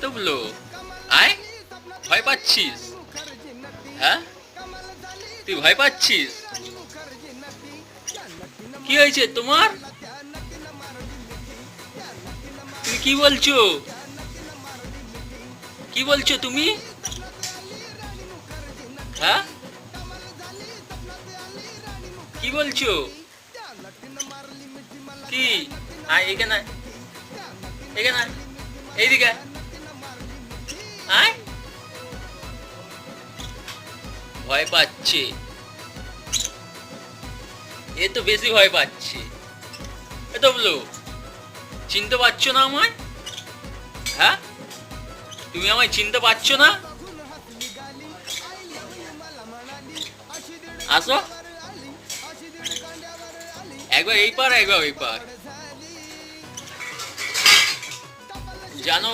তবলো আয়, ভয় পাচ্ছিস? হ্যাঁ, তুই ভয় পাচ্ছিস? কি হয়েছে তোমার? তুমি কি বলছো? কি বলছো তুমি? হ্যাঁ, কি বলছো? কি? আয় এখানে আয়, এখানে আয়, এইদিকে আয়। আয়, ভয় পাচ্ছে। এ তো বেশি ভয় পাচ্ছে। এ তো বলো, চিনতে পারছো না আমায়? হ্যাঁ, তুমি আমায় চিনতে পারছো না? আসো, একবার এই পার একবার ওই পার। জানো